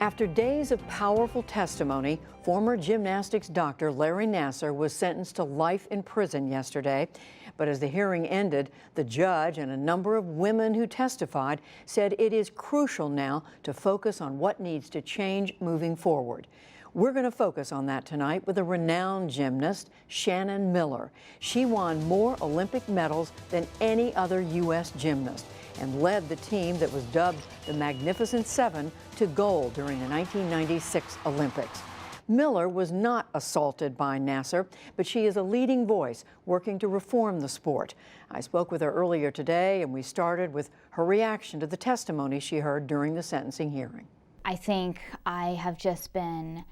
After days of powerful testimony, former gymnastics doctor Larry Nassar was sentenced to life in prison yesterday. But as the hearing ended, the judge and a number of women who testified said it is crucial now to focus on what needs to change moving forward. We're going to focus on that tonight with a renowned gymnast, Shannon Miller. She won more Olympic medals than any other U.S. gymnast and led the team that was dubbed the Magnificent Seven to gold during the 1996 Olympics. Miller was not assaulted by Nassar, but she is a leading voice working to reform the sport. I spoke with her earlier today, and we started with her reaction to the testimony she heard during the sentencing hearing. I think I have just been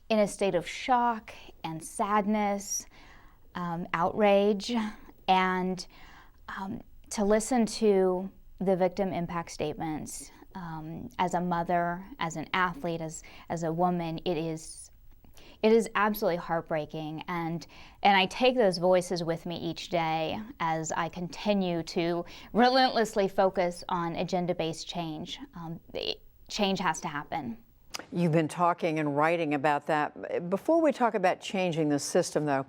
in a state of shock and sadness, outrage, and to listen to the victim impact statements as a mother, as an athlete, as a woman, it is absolutely heartbreaking, and I take those voices with me each day as I continue to relentlessly focus on agenda-based change. Change has to happen. You've been talking and writing about that. Before we talk about changing the system, though,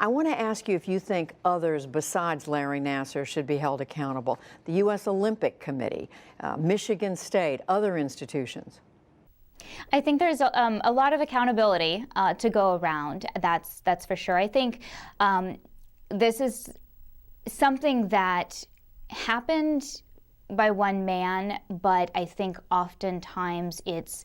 I want to ask you if you think others besides Larry Nassar should be held accountable. The U.S. Olympic Committee, Michigan State, other institutions. I think there's a lot of accountability to go around. That's for sure. I think this is something that happened by one man, but I think oftentimes it's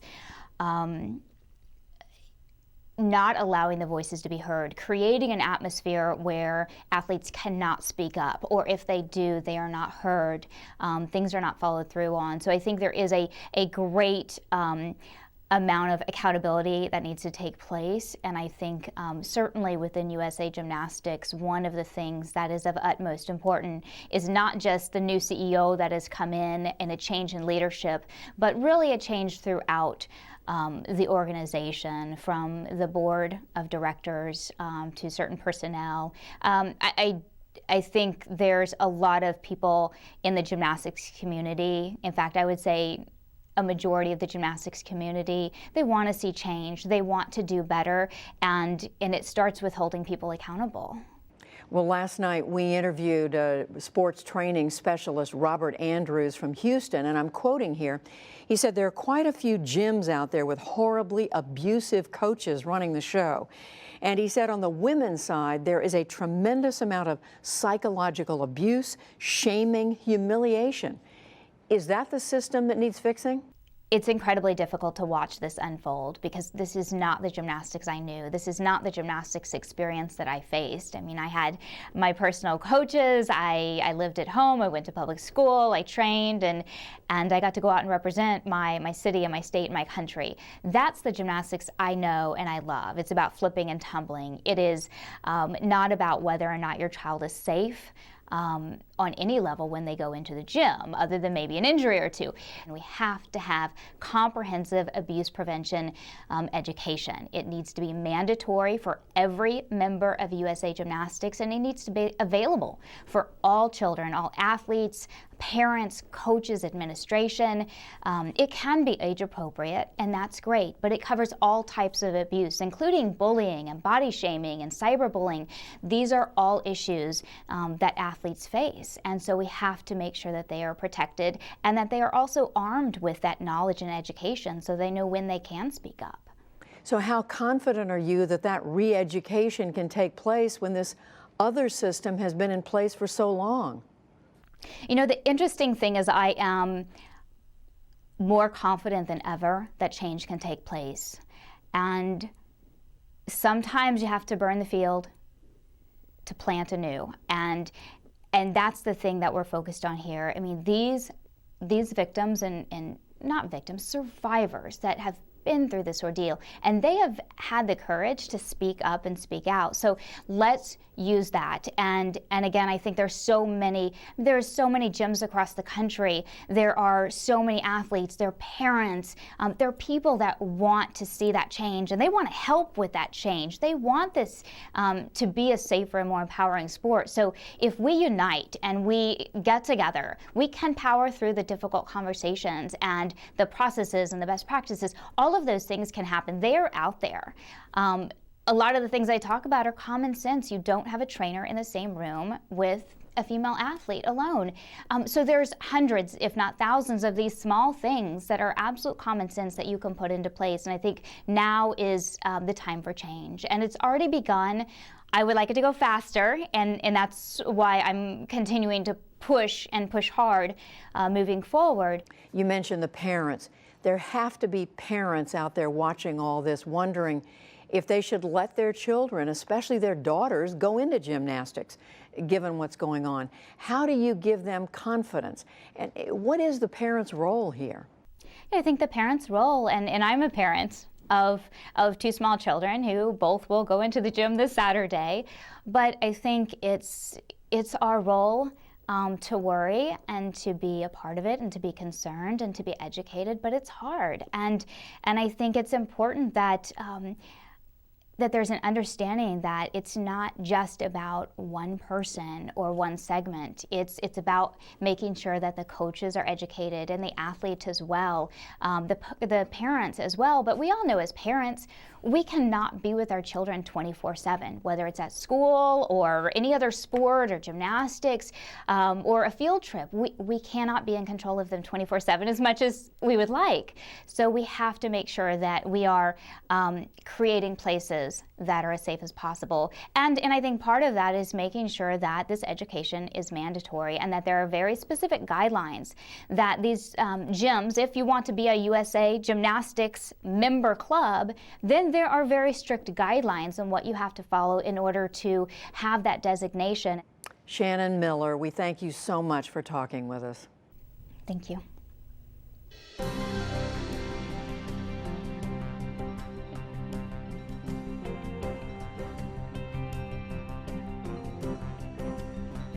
not allowing the voices to be heard, creating an atmosphere where athletes cannot speak up, or if they do, they are not heard. Things are not followed through on. So I think there is a great amount of accountability that needs to take place, and I think certainly within USA Gymnastics, one of the things that is of utmost importance is not just the new CEO that has come in and a change in leadership, but really a change throughout the organization, from the board of directors to certain personnel. I think there's a lot of people in the gymnastics community. In fact, I would say a majority of the gymnastics community, they want to see change, they want to do better, and it starts with holding people accountable. Well, last night we interviewed sports training specialist Robert Andrews from Houston, and I'm quoting here. He said there are quite a few gyms out there with horribly abusive coaches running the show. And he said on the women's side, there is a tremendous amount of psychological abuse, shaming, humiliation. Is that the system that needs fixing? It's incredibly difficult to watch this unfold because this is not the gymnastics I knew. This is not the gymnastics experience that I faced. I mean, I had my personal coaches, I lived at home, I went to public school, I trained, and I got to go out and represent my city and my state and my country. That's the gymnastics I know and I love. It's about flipping and tumbling. It is not about whether or not your child is safe on any level when they go into the gym, other than maybe an injury or two. And we have to have comprehensive abuse prevention education. It needs to be mandatory for every member of USA Gymnastics, and it needs to be available for all children, all athletes, parents, coaches, administration. It can be age appropriate, and that's great, but it covers all types of abuse, including bullying and body shaming and cyberbullying. These are all issues that athletes face. And so we have to make sure that they are protected and that they are also armed with that knowledge and education so they know when they can speak up. So how confident are you that that re-education can take place when this other system has been in place for so long? You know, the interesting thing is I am more confident than ever that change can take place. And sometimes you have to burn the field to plant anew. And that's the thing that we're focused on here. I mean, these victims and not victims, survivors that have been through this ordeal, and they have had the courage to speak up and speak out. So let's use that. And again, I think there's so many gyms across the country. There are so many athletes, there are parents, there are people that want to see that change, and they want to help with that change. They want this to be a safer and more empowering sport. So if we unite and we get together, we can power through the difficult conversations and the processes and the best practices. All of those things can happen. They are out there. A lot of the things I talk about are common sense. You don't have a trainer in the same room with a female athlete alone. So there's hundreds, if not thousands, of these small things that are absolute common sense that you can put into place. And I think now is the time for change. And it's already begun. I would like it to go faster, and that's why I'm continuing to push hard moving forward. You mentioned the parents. There have to be parents out there watching all this, wondering if they should let their children, especially their daughters, go into gymnastics, given what's going on. How do you give them confidence? And what is the parent's role here? I think the parent's role, and I'm a parent of two small children who both will go into the gym this Saturday, but I think it's our role to worry and to be a part of it and to be concerned and to be educated, but it's hard. And I think it's important that that there's an understanding that it's not just about one person or one segment. It's about making sure that the coaches are educated and the athletes as well, the parents as well. But we all know as parents, we cannot be with our children 24/7, whether it's at school or any other sport or gymnastics or a field trip. We cannot be in control of them 24/7 as much as we would like. So we have to make sure that we are creating places that are as safe as possible. And I think part of that is making sure that this education is mandatory and that there are very specific guidelines that these gyms, if you want to be a USA Gymnastics member club, then there are very strict guidelines on what you have to follow in order to have that designation. Shannon Miller, we thank you so much for talking with us. Thank you.